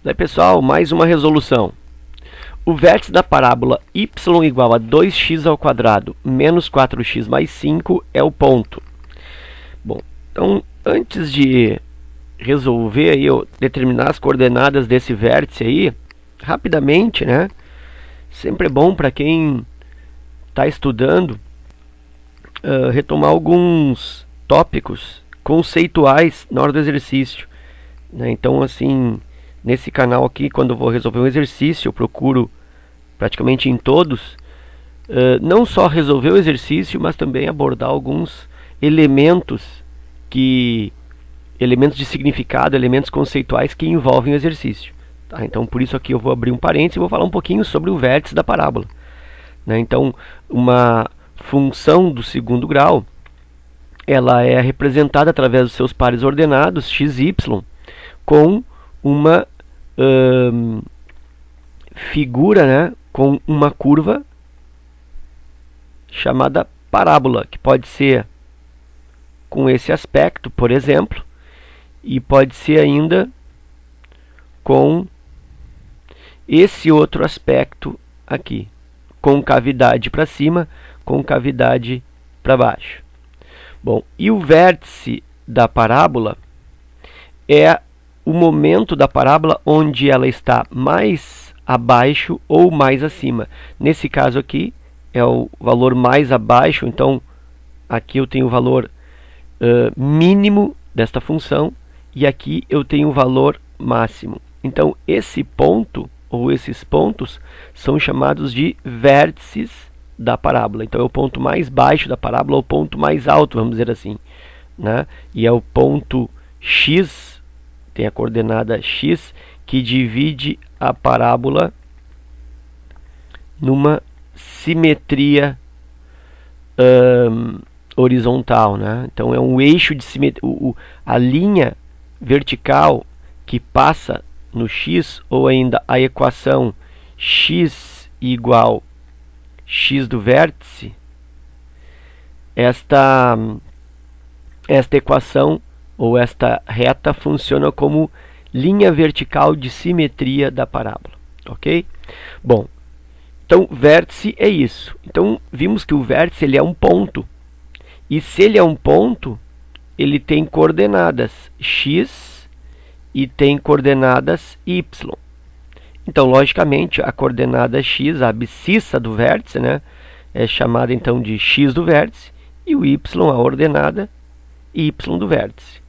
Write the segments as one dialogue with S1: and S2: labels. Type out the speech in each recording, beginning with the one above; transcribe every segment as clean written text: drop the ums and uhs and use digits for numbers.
S1: Daí, pessoal, mais uma resolução. O vértice da parábola y igual a 2x ao quadrado menos 4x mais 5 é o ponto. Bom, então, antes de resolver aí, determinar as coordenadas desse vértice aí, rapidamente, né? Sempre é bom para quem está estudando retomar alguns tópicos conceituais na hora do exercício, né? Então, assim, nesse canal aqui, quando eu vou resolver um exercício, eu procuro praticamente em todos, não só resolver o exercício, mas também abordar alguns elementos de significado, elementos conceituais que envolvem o exercício. Tá? Então, por isso aqui eu vou abrir um parênteses e vou falar um pouquinho sobre o vértice da parábola. Né? Então, uma função do segundo grau, ela é representada através dos seus pares ordenados, x e y, com uma figura, né, com uma curva chamada parábola, que pode ser com esse aspecto, por exemplo, e pode ser ainda com esse outro aspecto aqui, concavidade para cima, concavidade para baixo. Bom, e o vértice da parábola é o momento da parábola onde ela está mais abaixo ou mais acima. Nesse caso aqui é o valor mais abaixo, então aqui eu tenho o valor mínimo desta função e aqui eu tenho o valor máximo. Então esse ponto ou esses pontos são chamados de vértices da parábola. Então é o ponto mais baixo da parábola, ou o ponto mais alto, vamos dizer assim, né? E é o ponto x, tem a coordenada x, que divide a parábola numa simetria horizontal, né? Então é um eixo de simetria, a linha vertical que passa no x, ou ainda a equação x igual x do vértice, esta equação ou esta reta funciona como linha vertical de simetria da parábola, ok? Bom, então vértice é isso. Então vimos que o vértice ele é um ponto, e se ele é um ponto, ele tem coordenadas x e tem coordenadas y. Então, logicamente, a coordenada x, a abscissa do vértice, né, é chamada então de x do vértice, e o y, a ordenada y do vértice.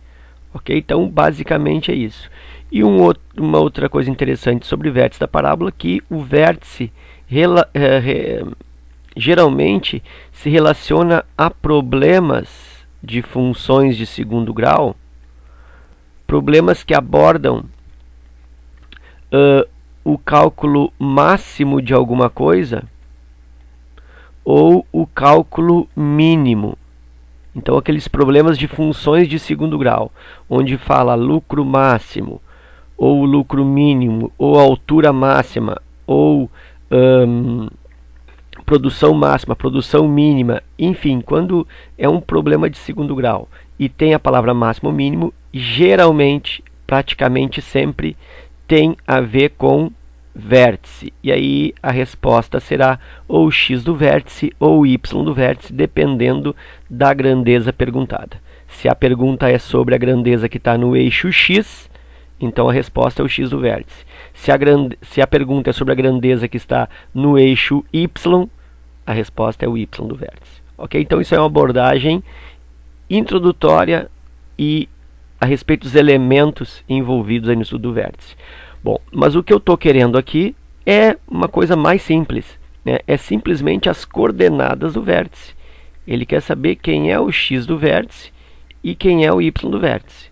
S1: Ok? Então, basicamente é isso. E uma outra coisa interessante sobre o vértice da parábola, que o vértice geralmente se relaciona a problemas de funções de segundo grau, problemas que abordam o cálculo máximo de alguma coisa ou o cálculo mínimo. Então, aqueles problemas de funções de segundo grau, onde fala lucro máximo, ou lucro mínimo, ou altura máxima, ou produção máxima, produção mínima, enfim, quando é um problema de segundo grau e tem a palavra máximo ou mínimo, geralmente, praticamente sempre, tem a ver com vértice. E aí a resposta será ou x do vértice ou y do vértice, dependendo da grandeza perguntada. Se a pergunta é sobre a grandeza que está no eixo x, então a resposta é o x do vértice. Se a pergunta é sobre a grandeza que está no eixo y, a resposta é o y do vértice. Ok? Então isso é uma abordagem introdutória e a respeito dos elementos envolvidos aí no estudo do vértice. Bom, mas o que eu estou querendo aqui é uma coisa mais simples, né? É simplesmente as coordenadas do vértice. Ele quer saber quem é o x do vértice e quem é o y do vértice.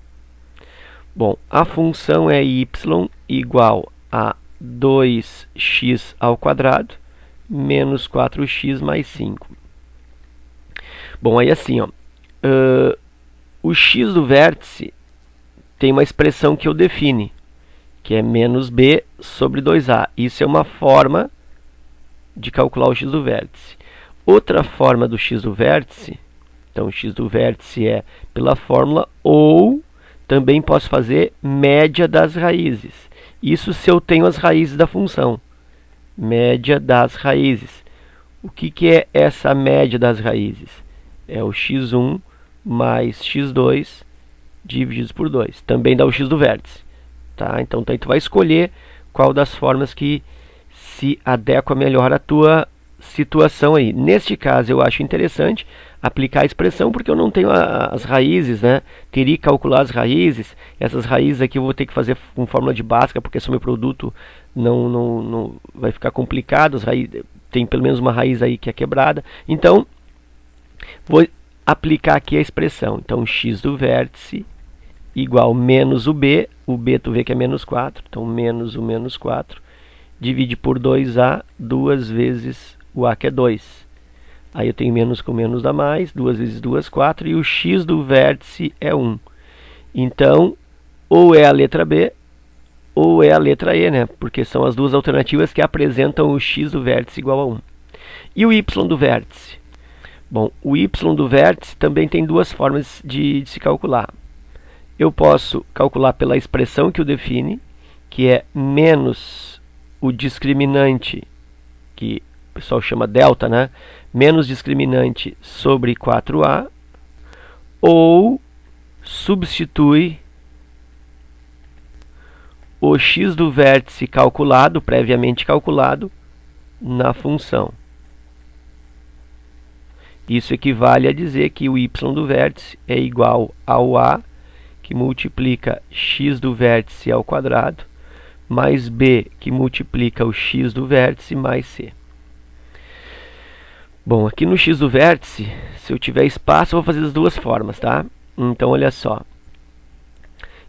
S1: Bom, a função é y igual a 2x ao quadrado menos 4x mais 5. Bom, aí assim, ó, o x do vértice tem uma expressão que eu define, que é menos b sobre 2a. Isso é uma forma de calcular o x do vértice. Outra forma do x do vértice, então o x do vértice é pela fórmula, ou também posso fazer média das raízes. Isso se eu tenho as raízes da função. Média das raízes. O que é essa média das raízes? É o x1 mais x2 divididos por 2. Também dá o x do vértice. Tá? Então tu vai escolher qual das formas que se adequa melhor à tua situação aí. Neste caso eu acho interessante aplicar a expressão porque eu não tenho as raízes, né? Teria que calcular as raízes. Essas raízes aqui eu vou ter que fazer com fórmula de Bhaskara porque se o meu produto não vai ficar complicado. As raízes, tem pelo menos uma raiz aí que é quebrada. Então vou aplicar aqui a expressão. Então x do vértice igual menos o b tu vê que é menos 4, então menos o menos 4, divide por 2a, 2 vezes o a que é 2. Aí eu tenho menos com menos dá mais, 2 vezes 2, 4, e o x do vértice é 1. Então, ou é a letra B, ou é a letra E, né? Porque são as duas alternativas que apresentam o x do vértice igual a 1. E o y do vértice? Bom, o y do vértice também tem duas formas de se calcular. Eu posso calcular pela expressão que o define, que é menos o discriminante, que o pessoal chama delta, né? Menos discriminante sobre 4a, ou substitui o x do vértice calculado, previamente calculado, na função. Isso equivale a dizer que o y do vértice é igual ao a, que multiplica x do vértice ao quadrado, mais b, que multiplica o x do vértice, mais c. Bom, aqui no x do vértice, se eu tiver espaço, eu vou fazer das duas formas, tá? Então, olha só.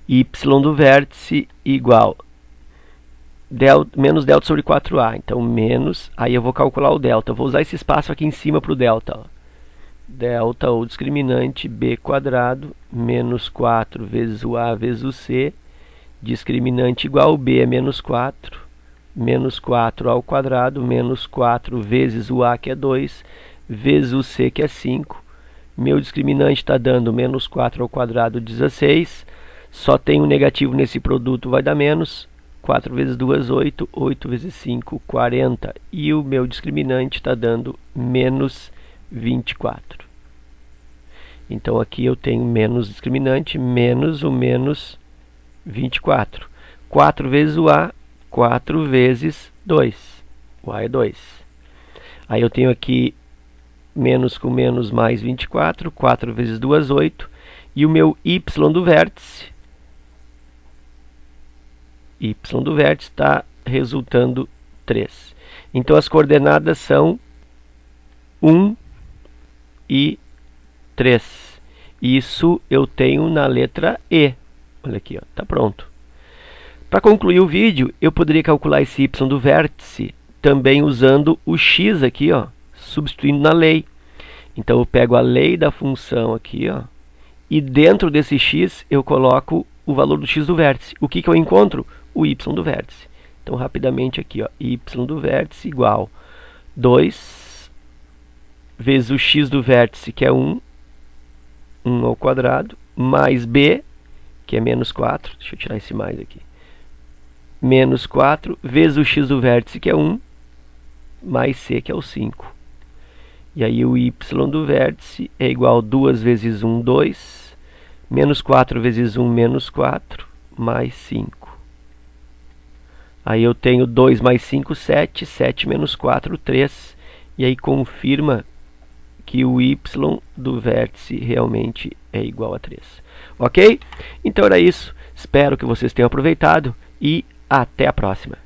S1: Y do vértice igual menos delta sobre 4a. Então, menos, aí eu vou calcular o delta. Eu vou usar esse espaço aqui em cima para o delta. Ó. Delta ou discriminante b quadrado menos 4 vezes o a vezes o c, discriminante igual b é menos 4 ao quadrado, menos 4 vezes o a que é 2, vezes o c que é 5. Meu discriminante está dando menos 4 ao quadrado, 16. Só tem um negativo nesse produto, vai dar menos. 4 vezes 2, 8. 8 vezes 5, 40. E o meu discriminante está dando menos 24. Então aqui eu tenho menos discriminante, menos o menos 24. 4 vezes o a, 4 vezes 2. O a é 2. Aí eu tenho aqui menos com menos mais 24. 4 vezes 2, 8. E o meu y do vértice. Y do vértice está resultando 3. Então as coordenadas são 1 e 3. Isso eu tenho na letra E. Olha aqui, está pronto. Para concluir o vídeo, eu poderia calcular esse y do vértice também usando o x aqui, ó, substituindo na lei. Então eu pego a lei da função aqui, ó, e dentro desse x eu coloco o valor do x do vértice. O que eu encontro? O y do vértice. Então rapidamente aqui, ó, y do vértice igual 2 vezes o x do vértice, que é 1 ao quadrado, mais b, que é menos 4, deixa eu tirar esse mais aqui, menos 4, vezes o x do vértice, que é 1, mais c, que é o 5. E aí o y do vértice é igual a 2 vezes 1, 2, menos 4 vezes 1, menos 4, mais 5. Aí eu tenho 2 mais 5, 7, 7 menos 4, 3, e aí confirma que o y do vértice realmente é igual a 3. Ok? Então era isso. Espero que vocês tenham aproveitado e até a próxima.